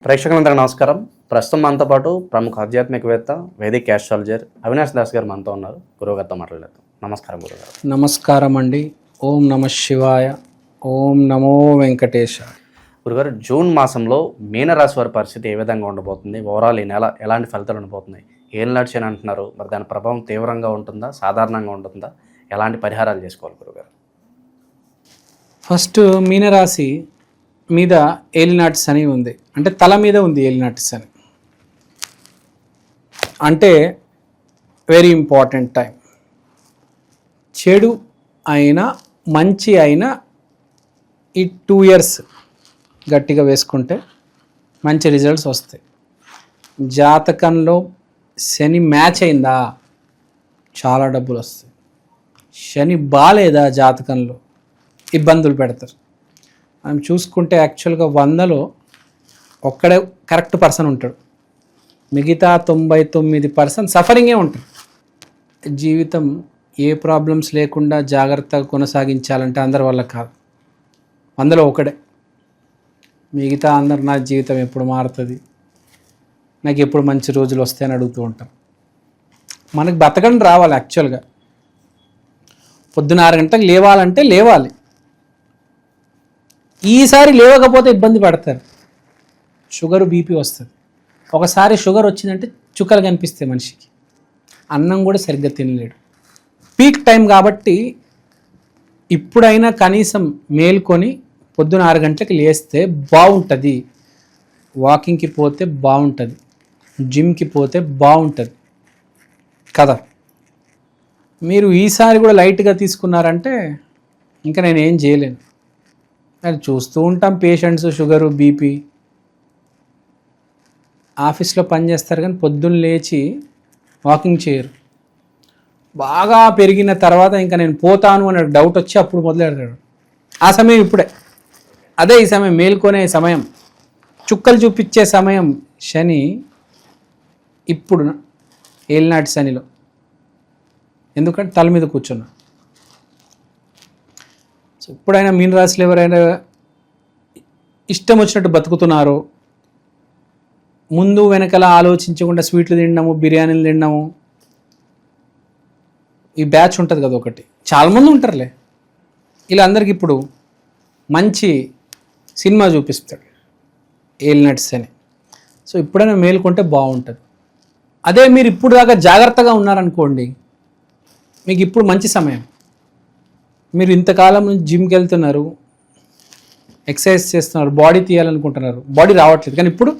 ప్రేక్షకులందరికీ నమస్కారం. ప్రస్తుతం మనతో పాటు ప్రముఖ ఆధ్యాత్మికవేత్త, వేదిక్ ఆస్ట్రాలజర్ అవినాష్ దాస్ గారు మనతో ఉన్నారు. గురువుగారితో మాట్లాడలేదు. నమస్కారం గురుగారు. నమస్కారం అండి. ఓం నమ శివాయ, ఓం నమో వెంకటేశ. గురుగారు, జూన్ మాసంలో మీనరాశి వారి పరిస్థితి ఏ విధంగా ఉండబోతుంది? ఓవరాల్ ఈ నెల ఎలాంటి ఫలితాలు ఉండబోతున్నాయి? ఏం నడిచాను అంటున్నారు, మరి దాని ప్రభావం తీవ్రంగా ఉంటుందా, సాధారణంగా ఉంటుందా? ఎలాంటి పరిహారాలు చేసుకోవాలి గురుగారు? ఫస్ట్ మీనరాశి మీద ఏలినాటి శని ఉంది, అంటే తల మీద ఉంది ఏలినాటి శని. అంటే వెరీ ఇంపార్టెంట్ టైం. చెడు అయినా మంచి అయినా ఈ 2 years గట్టిగా వేసుకుంటే మంచి రిజల్ట్స్ వస్తాయి. జాతకంలో శని మ్యాచ్ అయిందా చాలా డబ్బులు వస్తాయి. శని బాలేదా జాతకంలో ఇబ్బందులు పెడతారు. మనం చూసుకుంటే యాక్చువల్గా 100లో ఒక్కడే కరెక్ట్ పర్సన్ ఉంటాడు, మిగతా 99% సఫరింగే ఉంటారు. జీవితం ఏ ప్రాబ్లమ్స్ లేకుండా జాగ్రత్తగా కొనసాగించాలంటే అందరి వల్ల కాదు. 100లో ఒకడే. మిగతా అందరు నా జీవితం ఎప్పుడు మారుతుంది, నాకు ఎప్పుడు మంచి రోజులు వస్తాయని అడుగుతూ ఉంటాం. మనకు బతకడం రావాలి. యాక్చువల్గా పొద్దున 6 గంటలకు లేవాలంటే లేవాలి. ఈసారి లేవకపోతే ఇబ్బంది పడతారు, షుగరు బీపీ వస్తుంది. ఒకసారి షుగర్ వచ్చిందంటే చుక్కలు కనిపిస్తాయి మనిషికి, అన్నం కూడా సరిగ్గా తినలేడు. పీక్ టైం కాబట్టి ఇప్పుడైనా కనీసం మేల్కొని పొద్దున 6 గంటలకు లేస్తే బాగుంటుంది. వాకింగ్కి పోతే బాగుంటుంది, జిమ్కి పోతే బాగుంటుంది కదా. మీరు ఈసారి కూడా లైట్గా తీసుకున్నారంటే ఇంకా నేను ఏం చేయలేను. అది చూస్తూ ఉంటాం, పేషెంట్స్ షుగరు బీపీ ఆఫీస్లో పనిచేస్తారు కానీ పొద్దున్న లేచి వాకింగ్ చేయరు. బాగా పెరిగిన తర్వాత ఇంకా నేను పోతాను అనే డౌట్ వచ్చి అప్పుడు మొదలెడతాడు. ఆ సమయం ఇప్పుడే, అదే ఈ సమయం, మేల్కొనే సమయం, చుక్కలు చూపించే సమయం. శని ఇప్పుడు ఏలినాటి శనిలో, ఎందుకంటే తల మీద కూర్చున్నా. సో ఎప్పుడైనా మీనరాశిలో ఎవరైనా ఇష్టం వచ్చినట్టు బతుకుతున్నారో, ముందు వెనకలా ఆలోచించకుండా స్వీట్లు తినడము, బిర్యానీలు తినడము, ఈ బ్యాచ్ ఉంటుంది కదా ఒకటి, చాలామంది ఉంటారులే. ఇలా అందరికి ఇప్పుడు మంచి సినిమా చూపిస్తాడు ఏలినాటి శని. సో ఇప్పుడైనా మేలుకుంటే బాగుంటుంది. అదే మీరు ఇప్పుడు దాకా జాగ్రత్తగా ఉన్నారనుకోండి, మీకు ఇప్పుడు మంచి సమయం. మీరు ఇంతకాలం నుంచి జిమ్కి వెళ్తున్నారు, ఎక్సర్సైజ్ చేస్తున్నారు, బాడీ తీయాలనుకుంటున్నారు, బాడీ రావట్లేదు. కానీ ఇప్పుడు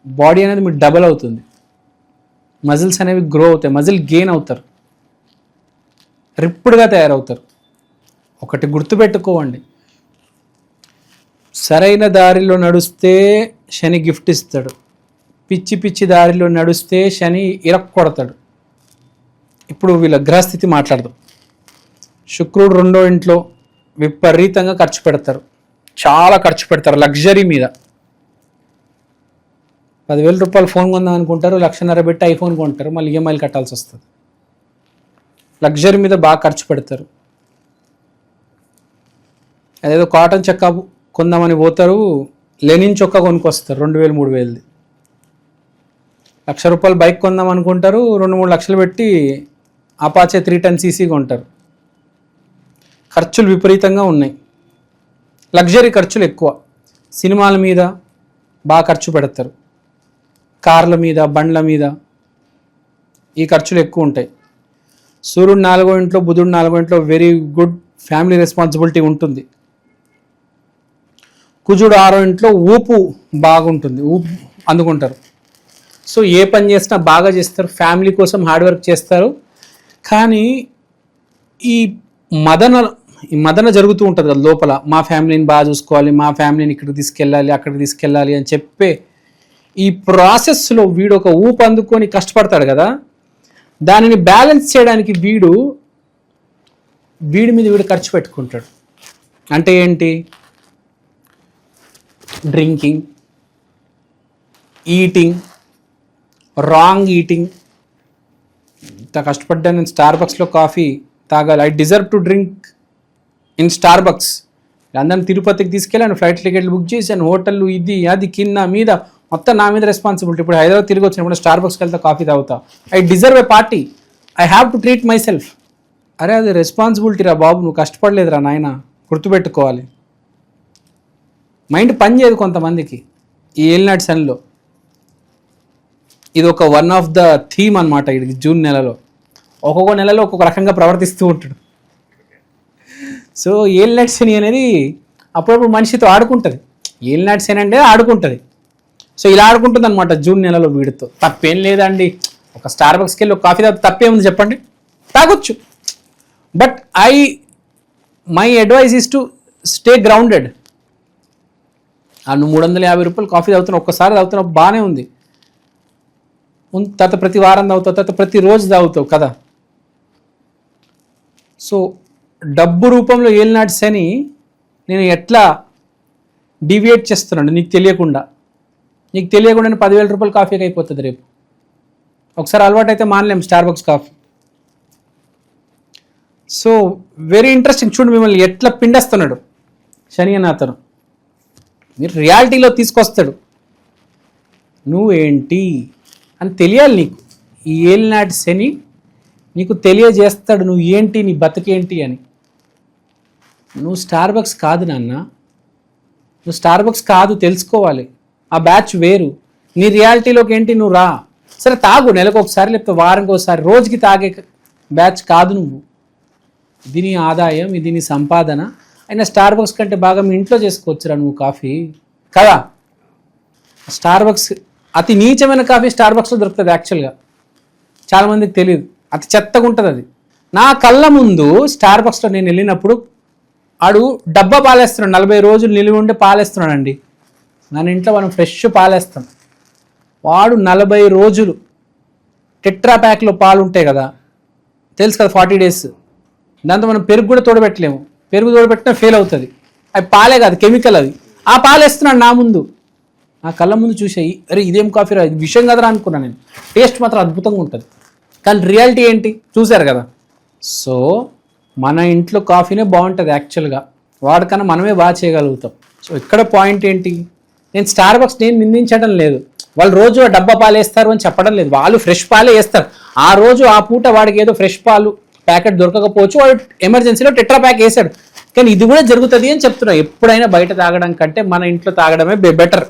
బాడీ అనేది మీకు డబల్ అవుతుంది, మజిల్స్ అనేవి గ్రో అవుతాయి, మజిల్ గెయిన్ అవుతారు, రిప్పుడుగా తయారవుతారు. ఒకటి గుర్తుపెట్టుకోండి, సరైన దారిలో నడుస్తే శని గిఫ్ట్ ఇస్తాడు, పిచ్చి పిచ్చి దారిలో నడుస్తే శని ఇరక్కొడతాడు. ఇప్పుడు వీళ్ళ గ్రహస్థితి మాట్లాడదాం. శుక్రుడు 2వ ఇంట్లో విపరీతంగా ఖర్చు పెడతారు, చాలా ఖర్చు పెడతారు లగ్జరీ మీద. 10,000 రూపాయలు ఫోన్ కొందాం అనుకుంటారు, 1,50,000 పెట్టి ఐఫోన్ కొంటారు, మళ్ళీ ఈఎంఐలు కట్టాల్సి వస్తుంది. లగ్జరీ మీద బాగా ఖర్చు పెడతారు. అదేదో కాటన్ చొక్కా కొందామని పోతారు, లెనిన్ చొక్కా కొనుక్కొస్తారు 2,000, 3,000. 1,00,000 రూపాయలు బైక్ కొందాం అనుకుంటారు, 2-3 లక్షలు పెట్టి అపాచే 310cc కొంటారు. ఖర్చులు విపరీతంగా ఉన్నాయి, లగ్జరీ ఖర్చులు ఎక్కువ. సినిమాల మీద బాగా ఖర్చు పెడతారు, కార్ల మీద, బండ్ల మీద ఈ ఖర్చులు ఎక్కువ ఉంటాయి. సూర్యుడు 4వ ఇంట్లో, బుధుడు 4వ ఇంట్లో వెరీ గుడ్ ఫ్యామిలీ రెస్పాన్సిబిలిటీ ఉంటుంది. కుజుడు 6వ ఇంట్లో ఊపు బాగుంటుంది, ఊపు అందుకుంటారు. సో ఏ పని చేసినా బాగా చేస్తారు, ఫ్యామిలీ కోసం హార్డ్ వర్క్ చేస్తారు. కానీ ఈ మదన జరుగుతూ ఉంటుంది కదా లోపల, మా ఫ్యామిలీని బాగా చూసుకోవాలి, మా ఫ్యామిలీని ఇక్కడికి తీసుకెళ్ళాలి, అక్కడికి తీసుకెళ్ళాలి అని చెప్పే ఈ ప్రాసెస్లో వీడు ఒక ఊపు అందుకొని కష్టపడతాడు కదా, దానిని బ్యాలెన్స్ చేయడానికి వీడి మీద వీడు ఖర్చు పెట్టుకుంటాడు. అంటే ఏంటి? Drinking, eating, wrong eating. ఇంత కష్టపడ్డా నేను స్టార్బక్స్లో కాఫీ తాగాలి, I deserve to drink in Starbucks, అందరిని తిరుపతికి తీసుకెళ్ళాను, ఫ్లైట్ టికెట్లు బుక్ చేశాను, హోటళ్ళు ఇది అది కింద మీద మొత్తం నా మీద రెస్పాన్సిబిలిటీ. ఇప్పుడు హైదరాబాద్ తిరిగి వచ్చినప్పుడు స్టార్ బక్స్కి వెళ్తా, కాఫీ తాగుతా. I deserve A party, I have to treat my self. అరే అది రెస్పాన్సిబిలిటీ రా బాబు, నువ్వు కష్టపడలేదురా నాయన, గుర్తుపెట్టుకోవాలి. మైండ్ పని చేయదు కొంతమందికి ఈ ఏలినాటి శనిలో. ఇది ఒక వన్ ఆఫ్ ద థీమ్ అనమాట. ఇది జూన్ నెలలో ఒక్కొక్క నెలలో ఒక్కొక్క రకంగా ప్రవర్తిస్తూ ఉంటాడు. సో ఏలినాటి శని అనేది అప్పుడప్పుడు మనిషితో ఆడుకుంటుంది. ఏలినాటి శని అంటే ఆడుకుంటుంది. సో ఇలా ఆడుకుంటుంది అనమాట జూన్ నెలలో వీడితో. తప్పేం లేదండి, ఒక స్టార్ బక్స్కి వెళ్ళి ఒక కాఫీ తాగితే తప్పేముంది చెప్పండి, తాగొచ్చు. But my advice is to stay grounded. నువ్వు 350 రూపాయలు కాఫీ తాగుతున్నావు, ఒక్కసారి తాగుతున్నావు బాగానే ఉంది, తర్వాత ప్రతి వారం తాగుతావు, తర్వాత ప్రతిరోజు తాగుతావు కదా. సో డబ్బు రూపంలో ఏలినాటి శని నేను ఎట్లా డివియేట్ చేస్తున్నాడు నీకు తెలియకుండా. నీకు తెలియకుండానే 10,000 రూపాయలు కాఫీకి అయిపోతుంది రేపు. ఒకసారి అలవాటు అయితే మానలేం Starbucks coffee. So very interesting. చూడు మిమ్మల్ని ఎట్లా పిండేస్తున్నాడు శని అని అతను. మీరు రియాలిటీలో తీసుకొస్తాడు. నువ్వేంటి అని తెలియాలి నీకు. ఈ ఏలినాటి శని నీకు తెలియజేస్తాడు నువ్వు ఏంటి, నీ బతుకేంటి అని. నువ్వు స్టార్ బక్స్ కాదు నాన్న, నువ్వు స్టార్ బక్స్ కాదు, తెలుసుకోవాలి. ఆ బ్యాచ్ వేరు. నీ రియాలిటీలోకి ఏంటి, నువ్వు రా. సరే తాగు, నెలకు ఒకసారి లేకపోతే వారానికి ఒకసారి, రోజుకి తాగే బ్యాచ్ కాదు నువ్వు. ఇది నీ ఆదాయం, ఇది నీ సంపాదన. అయినా స్టార్ బక్స్ కంటే బాగా మీ ఇంట్లో చేసుకోవచ్చురా నువ్వు కాఫీ కదా. స్టార్ బక్స్ అతి నీచమైన కాఫీ స్టార్ బక్స్లో దొరుకుతుంది యాక్చువల్గా. చాలామందికి తెలియదు, అతి చెత్తగా ఉంటుంది అది. నా కళ్ళ ముందు స్టార్ బక్స్లో నేను వెళ్ళినప్పుడు ఆడు డబ్బా పాలేస్తున్నాడు, 40 రోజులు నిలువ ఉండి పాలేస్తున్నాడండి. మన ఇంట్లో మనం ఫ్రెష్ పాలేస్తాం. వాడు 40 రోజులు టెట్రా ప్యాక్లో పాలు ఉంటాయి కదా, తెలుసు కదా, 40 డేస్. దాంతో మనం పెరుగు కూడా తోడబెట్టలేము. పెరుగు తోడబెట్టినా ఫెయిల్ అవుతుంది. అవి పాలే కాదు, కెమికల్ అది. ఆ పాలేస్తున్నాడు నా ముందు, నా కళ్ళ ముందు చూసాయి. అరే ఇదేం కాఫీ రా, ఇది విషయం కదరా అనుకున్నాను నేను. టేస్ట్ మాత్రం అద్భుతంగా ఉంటుంది, కానీ రియాలిటీ ఏంటి చూశారు కదా. సో మన ఇంట్లో కాఫీనే బాగుంటుంది యాక్చువల్గా, వాడికన్నా మనమే బాగా చేయగలుగుతాం. సో ఇక్కడ పాయింట్ ఏంటి, నేను స్టార్ బక్స్ నేను నిందించడం లేదు. వాళ్ళు రోజు ఆ డబ్బా పాలు వేస్తారు అని చెప్పడం లేదు. వాళ్ళు ఫ్రెష్ పాలే వేస్తారు. ఆ రోజు ఆ పూట వాడికి ఏదో ఫ్రెష్ పాలు ప్యాకెట్ దొరకకపోవచ్చు, వాడు ఎమర్జెన్సీలో టెట్రా ప్యాక్ వేసాడు. కానీ ఇది కూడా జరుగుతుంది అని చెప్తున్నా. ఎప్పుడైనా బయట తాగడం కంటే మన ఇంట్లో తాగడమే బెటర్.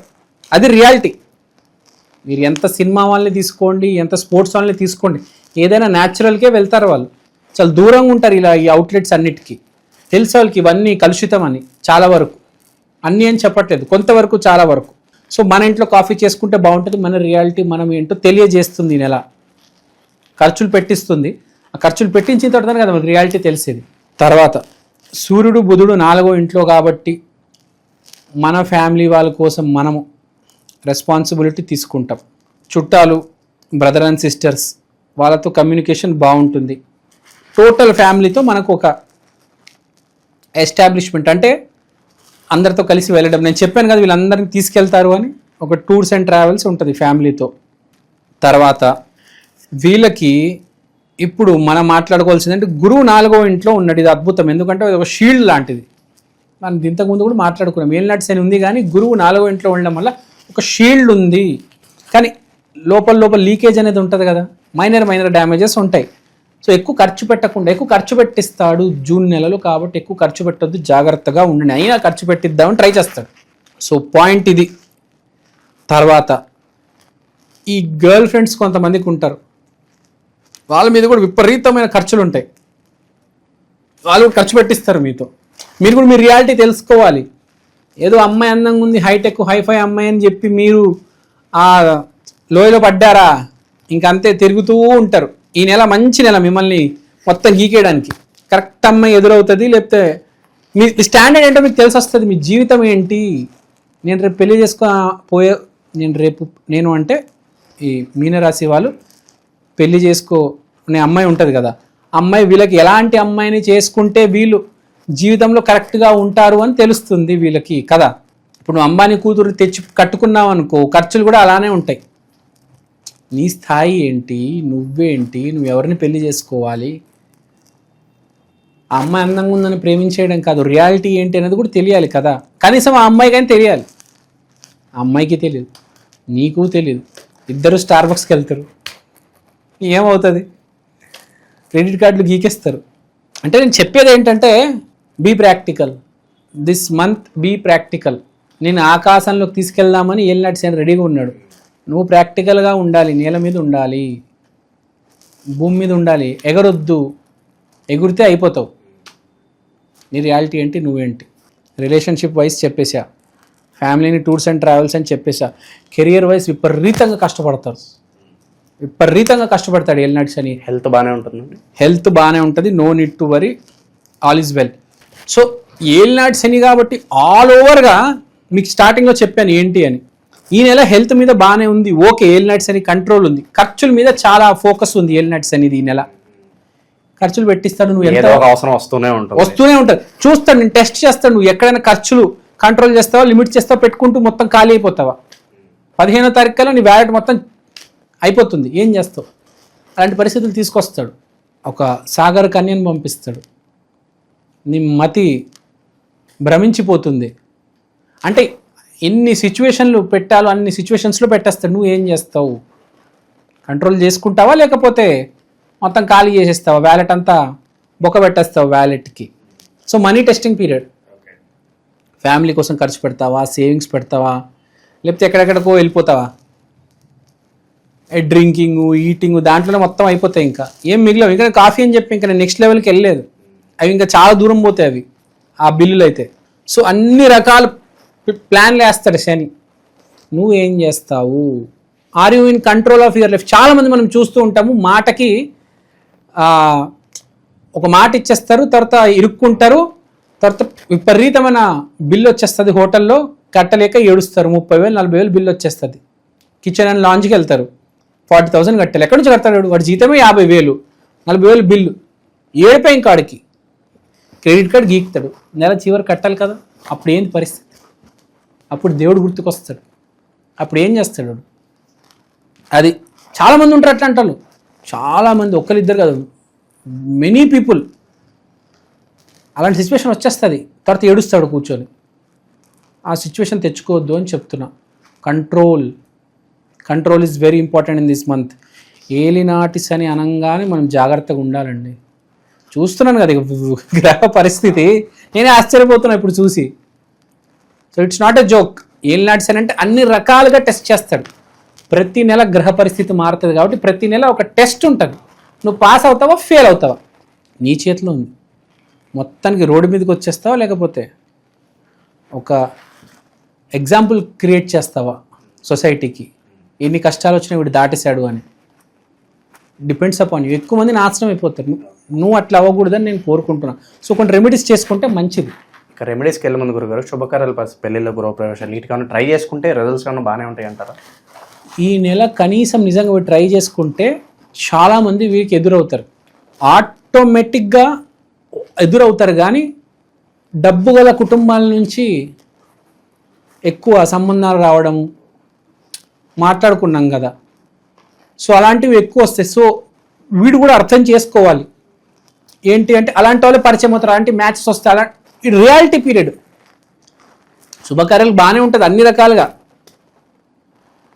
అది రియాలిటీ. మీరు ఎంత సినిమా వాళ్ళని తీసుకోండి, ఎంత స్పోర్ట్స్ వాళ్ళని తీసుకోండి, ఏదైనా న్యాచురల్కే వెళ్తారు వాళ్ళు. చాలా దూరంగా ఉంటారు ఇలా ఈ అవుట్లెట్స్ అన్నిటికీ. తెలుసు వాళ్ళకి ఇవన్నీ కలుషితం అని. చాలా వరకు, అన్నీ అని చెప్పట్లేదు, కొంతవరకు చాలా వరకు. సో మన ఇంట్లో కాఫీ చేసుకుంటే బాగుంటుంది. మన రియాలిటీ మనం ఏంటో తెలియజేస్తుంది. నెల ఖర్చులు పెట్టిస్తుంది. ఆ ఖర్చులు పెట్టించిన తర్వాత కదా మనకి రియాలిటీ తెలిసేది. తర్వాత సూర్యుడు బుధుడు 4వ ఇంట్లో కాబట్టి మన ఫ్యామిలీ వాళ్ళ కోసం మనము రెస్పాన్సిబిలిటీ తీసుకుంటాం. చుట్టాలు, బ్రదర్ అండ్ సిస్టర్స్, వాళ్ళతో కమ్యూనికేషన్ బాగుంటుంది. టోటల్ ఫ్యామిలీతో మనకు ఒక ఎస్టాబ్లిష్మెంట్, అంటే అందరితో కలిసి వెళ్ళడం. నేను చెప్పాను కదా వీళ్ళందరినీ తీసుకెళ్తారు అని, ఒక టూర్స్ అండ్ ట్రావెల్స్ ఉంటుంది ఫ్యామిలీతో. తర్వాత వీళ్ళకి ఇప్పుడు మనం మాట్లాడుకోవాల్సింది అంటే గురువు 4వ ఇంట్లో ఉన్నాడు. ఇది అద్భుతం, ఎందుకంటే అది ఒక షీల్డ్ లాంటిది. మనం ఇంతకుముందు కూడా మాట్లాడుకున్నాం. ఏలినాటి శని ఉంది కానీ గురువు 4వ ఇంట్లో ఉండడం వల్ల ఒక షీల్డ్ ఉంది. కానీ లోపల లీకేజ్ అనేది ఉంటుంది కదా, మైనర్ డ్యామేజెస్ ఉంటాయి. సో ఎక్కువ ఖర్చు పెట్టకుండా, ఎక్కువ ఖర్చు పెట్టిస్తాడు జూన్ నెలలో కాబట్టి ఎక్కువ ఖర్చు పెట్టొద్దు, జాగ్రత్తగా ఉండండి. అయినా ఖర్చు పెట్టిద్దామని ట్రై చేస్తాడు. సో పాయింట్ ఇది. తర్వాత ఈ గర్ల్ ఫ్రెండ్స్ కొంతమందికి ఉంటారు, వాళ్ళ మీద కూడా విపరీతమైన ఖర్చులు ఉంటాయి. వాళ్ళు కూడా ఖర్చు పెట్టిస్తారు మీతో. మీరు కూడా మీ రియాలిటీ తెలుసుకోవాలి. ఏదో అమ్మాయి అందంగా ఉంది, హైటెక్ హైఫై అమ్మాయి అని చెప్పి మీరు ఆ లోయలో పడ్డారా, ఇంకంతే తిరుగుతూ ఉంటారు. ఈ నెల మంచి నెల మిమ్మల్ని మొత్తం గీకేయడానికి. కరెక్ట్ అమ్మాయి ఎదురవుతుంది, లేకపోతే మీ స్టాండర్డ్ ఏంటో మీకు తెలిసి వస్తుంది. మీ జీవితం ఏంటి, నేను రేపు పెళ్లి నేను అంటే ఈ మీనరాశి వాళ్ళు పెళ్లి చేసుకునే అమ్మాయి ఉంటుంది కదా, అమ్మాయి వీళ్ళకి ఎలాంటి అమ్మాయిని చేసుకుంటే వీళ్ళు జీవితంలో కరెక్ట్గా ఉంటారు అని తెలుస్తుంది వీళ్ళకి కదా. ఇప్పుడు నువ్వు అంబానీ కూతురు తెచ్చి కట్టుకున్నావు అనుకో, ఖర్చులు కూడా అలానే ఉంటాయి. నీ స్థాయి ఏంటి, నువ్వేంటి, నువ్వు ఎవరిని పెళ్లి చేసుకోవాలి, ఆ అమ్మాయి అందంగా ఉందని ప్రేమించేయడం కాదు, రియాలిటీ ఏంటి అనేది కూడా తెలియాలి కదా. కనీసం ఆ అమ్మాయి కానీ తెలియాలి. ఆ అమ్మాయికి తెలియదు, నీకు తెలియదు, ఇద్దరు స్టార్ బక్స్కి వెళ్తారు, ఏమవుతుంది? క్రెడిట్ కార్డులు గీకేస్తారు. అంటే నేను చెప్పేది ఏంటంటే be practical, this month be practical. నేను ఆకాశంలోకి తీసుకెళ్దామని ఏలినాటి శని రెడీగా ఉన్నాడు. నువ్వు ప్రాక్టికల్గా ఉండాలి, నేల మీద ఉండాలి, భూమి మీద ఉండాలి. ఎగరొద్దు, ఎగురితే అయిపోతావు. నీ రియాలిటీ ఏంటి, నువ్వేంటి? రిలేషన్షిప్ వైజ్ చెప్పేసా, ఫ్యామిలీని టూర్స్ అండ్ ట్రావెల్స్ అని చెప్పేసా. కెరియర్ వైజ్ విపరీతంగా కష్టపడతారు, విపరీతంగా కష్టపడతాడు ఏలినాటి శని. హెల్త్ బాగానే ఉంటుందండి? హెల్త్ బాగానే ఉంటుంది, no need to worry, all is well. So ఏలినాటి శని కాబట్టి ఆల్ ఓవర్గా మీకు స్టార్టింగ్లో చెప్పాను ఏంటి అని. ఈ నెల హెల్త్ మీద బాగానే ఉంది, ఓకే. ఏలినాటి శని కంట్రోల్ ఉంది. ఖర్చుల మీద చాలా ఫోకస్ ఉంది ఏలినాటి శనిది. ఈ నెల ఖర్చులు పెట్టిస్తాడు, నువ్వు ఎంత అవసరం వస్తూనే ఉంటుంది. చూస్తాడు, నేను టెస్ట్ చేస్తాడు, నువ్వు ఎక్కడైనా ఖర్చులు కంట్రోల్ చేస్తావా, లిమిట్ చేస్తావా, పెట్టుకుంటూ మొత్తం ఖాళీ అయిపోతావా. 15వ తారీఖు కల్లా నీ వ్యాలెట్ మొత్తం అయిపోతుంది, ఏం చేస్తావు? అలాంటి పరిస్థితులు తీసుకొస్తాడు. ఒక సాగర్ కన్యను పంపిస్తాడు, నీ మతి భ్రమించిపోతుంది. అంటే ఎన్ని సిచ్యువేషన్లు పెట్టాలో అన్ని సిచ్యువేషన్స్లో పెట్టేస్తాడు. నువ్వు ఏం చేస్తావు? కంట్రోల్ చేసుకుంటావా, లేకపోతే మొత్తం ఖాళీ చేసేస్తావా, వ్యాలెట్ అంతా బొక్క పెట్టేస్తావు వ్యాలెట్కి. So money testing period. Family కోసం ఖర్చు పెడతావా, సేవింగ్స్ పెడతావా, లేకపోతే ఎక్కడెక్కడికో వెళ్ళిపోతావా? డ్రింకింగ్, ఈటింగ్ దాంట్లోనే మొత్తం అయిపోతాయి. ఇంకా ఏం మిగిలిన ఇంకా కాఫీ అని చెప్పి ఇంకా నేను నెక్స్ట్ లెవెల్కి వెళ్ళలేదు. అవి ఇంకా చాలా దూరం పోతాయి అవి, ఆ బిల్లులు అయితే. సో అన్ని రకాల ప్లాన్లు వేస్తాడు శని. నువ్వు ఏం చేస్తావు? Are you in control of your life? చాలామంది మనం చూస్తూ ఉంటాము, మాటకి ఒక మాట ఇచ్చేస్తారు, తర్వాత ఇరుక్కుంటారు, తర్వాత విపరీతమైన బిల్లు వచ్చేస్తుంది, హోటల్లో కట్టలేక ఏడుస్తారు. 30,000 40,000 బిల్లు వచ్చేస్తుంది. కిచెన్ అండ్ లాంజ్కి వెళ్తారు, 40,000 కట్టాలి. ఎక్కడి నుంచి కడతాడు? వాడి జీతమే 50,000, 40,000 బిల్లు. ఏడిపోయి కాడికి క్రెడిట్ కార్డు గీకుతాడు, నెల చివరి కట్టాలి కదా. అప్పుడు ఏంది పరిస్థితి? అప్పుడు దేవుడు గుర్తుకొస్తాడు. అప్పుడు ఏం చేస్తాడు? అది చాలామంది ఉంటారు అట్లా అంటారు, చాలామంది, ఒక్కరిద్దరు కాదు, మెనీ పీపుల్. అలాంటి సిచ్యువేషన్ వచ్చేస్తుంది, తర్వాత ఏడుస్తాడు కూర్చొని. ఆ సిచ్యువేషన్ తెచ్చుకోవద్దు అని చెప్తున్నా. Control is very important in this month. ఏలినాటి శని అనగానే మనం జాగ్రత్తగా ఉండాలండి. చూస్తున్నాను కదా గ్రహ పరిస్థితి, నేనే ఆశ్చర్యపోతున్నా ఇప్పుడు చూసి. So it's not a joke. ఏలినాటి శని అంటే అన్ని రకాలుగా టెస్ట్ చేస్తాడు. ప్రతి నెల గ్రహ పరిస్థితి మారుతుంది కాబట్టి ప్రతి నెల ఒక టెస్ట్ ఉంటుంది. నువ్వు పాస్ అవుతావా, ఫెయిల్ అవుతావా, నీ చేతిలో ఉంది. మొత్తానికి రోడ్డు మీదకి వచ్చేస్తావా, లేకపోతే ఒక ఎగ్జాంపుల్ క్రియేట్ చేస్తావా సొసైటీకి, ఎన్ని కష్టాలు వచ్చినా వీడు దాటేశాడు అని. Depends upon you. ఎక్కువ మంది నాశనం అయిపోతారు. నువ్వు అట్లా అవ్వకూడదని నేను కోరుకుంటున్నాను. సో కొన్ని రెమెడీస్ చేసుకుంటే మంచిది. ఇక రెమెడీస్కి వెళ్ళే ముందు గురుగారు, శుభకార్యాలు, పెళ్ళిళ్ళు, గృహప్రవేశాలు, వీటికన్నా ట్రై చేసుకుంటే రిజల్ట్స్ కన్నా బాగానే ఉంటాయి అంటారా? ఈ నెల కనీసం నిజంగా వీడు ట్రై చేసుకుంటే చాలామంది వీరికి ఎదురవుతారు, ఆటోమేటిక్గా ఎదురవుతారు. కానీ డబ్బు గల కుటుంబాల నుంచి ఎక్కువ సంబంధాలు రావడం మాట్లాడుకున్నాం కదా. సో అలాంటివి ఎక్కువ వస్తాయి. సో వీడు కూడా అర్థం చేసుకోవాలి ఏంటి అంటే, అలాంటి వాళ్ళే పరిచయం అవుతారు, అలాంటి మ్యాచెస్ వస్తాయి. అలా ఇది రియాలిటీ పీరియడ్. శుభకార్యాలు బాగానే ఉంటుంది అన్ని రకాలుగా.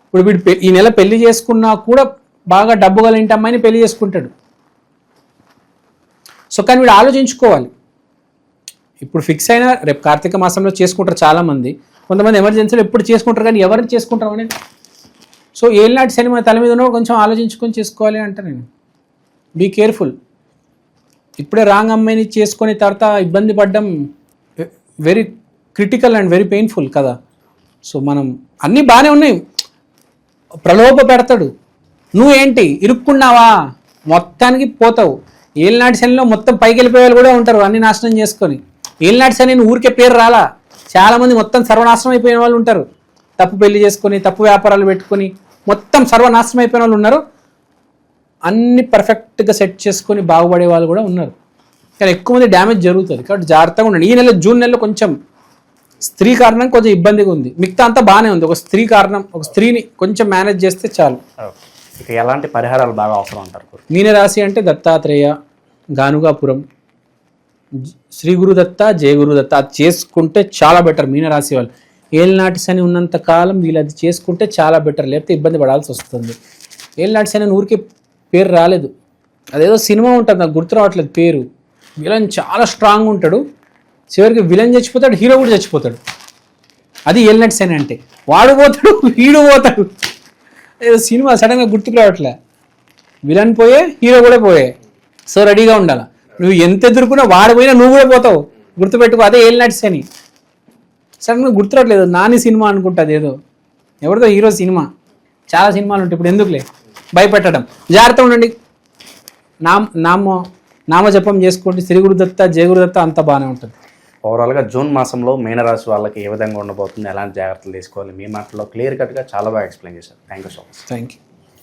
ఇప్పుడు వీడు ఈ నెల పెళ్లి చేసుకున్నా కూడా బాగా డబ్బు గల ఇంటి అమ్మాయిని పెళ్లి చేసుకుంటాడు. సో కానీ వీడు ఆలోచించుకోవాలి. ఇప్పుడు ఫిక్స్ అయినా రేపు కార్తీక మాసంలో చేసుకుంటారు చాలామంది. కొంతమంది ఎమర్జెన్సీలో ఎప్పుడు చేసుకుంటారు, కానీ ఎవరిని చేసుకుంటారు అనేది. సో ఏలినాటి శని మన తల మీద ఉన్నప్పుడు కొంచెం ఆలోచించుకొని చేసుకోవాలి అంటే నేను. Be careful. ఇప్పుడే రాంగ్ అమ్మాయిని చేసుకొని తర్వాత ఇబ్బంది పడడం very critical and very painful కదా. సో మనం అన్నీ బాగానే ఉన్నాయి, ప్రలోభ పెడతాడు. నువ్వేంటి ఇరుక్కున్నావా, మొత్తానికి పోతావు. ఏలినాటి శనిలో మొత్తం పైకి వెళ్ళిపోయే వాళ్ళు కూడా ఉంటారు, అన్ని నాశనం చేసుకొని. ఏలినాటి శని ఊరికే పేరు రాలా, చాలామంది మొత్తం సర్వనాశనం అయిపోయిన వాళ్ళు ఉంటారు. తప్పు పెళ్లి చేసుకొని, తప్పు వ్యాపారాలు పెట్టుకొని మొత్తం సర్వనాశనం అయిపోయిన వాళ్ళు ఉన్నారు. అన్ని పర్ఫెక్ట్గా సెట్ చేసుకొని బాగుపడే వాళ్ళు కూడా ఉన్నారు. కానీ ఎక్కువ మంది డ్యామేజ్ జరుగుతుంది. కాబట్టి జాగ్రత్తగా ఉండండి. ఈ నెల జూన్ నెలలో కొంచెం స్త్రీ కారణం కొంచెం ఇబ్బందిగా ఉంది, మిగతా అంతా బాగానే ఉంది. ఒక స్త్రీ కారణం, ఒక స్త్రీని కొంచెం మేనేజ్ చేస్తే చాలు. ఇక ఎలాంటి పరిహారాలు బాగా అవసరం అంటారు? మీనరాశి అంటే దత్తాత్రేయ, గానుగాపురం, శ్రీ గురుదత్త జయ గురుదత్త అది చేసుకుంటే చాలా బెటర్ మీనరాశి వాళ్ళు. ఏలినాటి శని ఉన్నంత కాలం వీళ్ళు అది చేసుకుంటే చాలా బెటర్, లేకపోతే ఇబ్బంది పడాల్సి వస్తుంది. ఏలినాటి శని అని ఊరికే పేరు రాలేదు, అదేదో సినిమా ఉంటుంది నాకు గుర్తు రావట్లేదు పేరు. విలన్ చాలా స్ట్రాంగ్ ఉంటాడు, చివరికి విలన్ చచ్చిపోతాడు, హీరో కూడా చచ్చిపోతాడు. అది ఏలినాటి శని అంటే. వాడు పోతాడు వీడు పోతాడు, ఏదో సినిమా సడన్గా గుర్తుకు రావట్లే. విలన్ పోయే హీరో కూడా పోయే. సో రెడీగా ఉండాలి, నువ్వు ఎంత ఎదుర్కొన్నా వాడు పోయినా నువ్వు కూడా పోతావు, గుర్తుపెట్టుకో. అదే ఏలినాటి శని. సడన్గా గుర్తురావట్లేదు, నాని సినిమా అనుకుంటుంది ఏదో, ఎవరిదో హీరో సినిమా. చాలా సినిమాలు ఉంటాయి, ఇప్పుడు ఎందుకులే భయపెట్టడం. జాగ్రత్త ఉండండి, నామజపం చేసుకోండి, శ్రీ గురుదత్త జయ గురుదత్త అంతా బాగానే ఉంటుంది. ఓవరాల్గా జూన్ మాసంలో మీనరాశి వాళ్ళకి ఏ విధంగా ఉండబోతుంది, ఎలాంటి జాగ్రత్తలు తీసుకోవాలి, మీ మాటలో క్లియర్ కట్గా చాలా బాగా ఎక్స్ప్లెయిన్ చేశారు. Thank you so much. Thank you.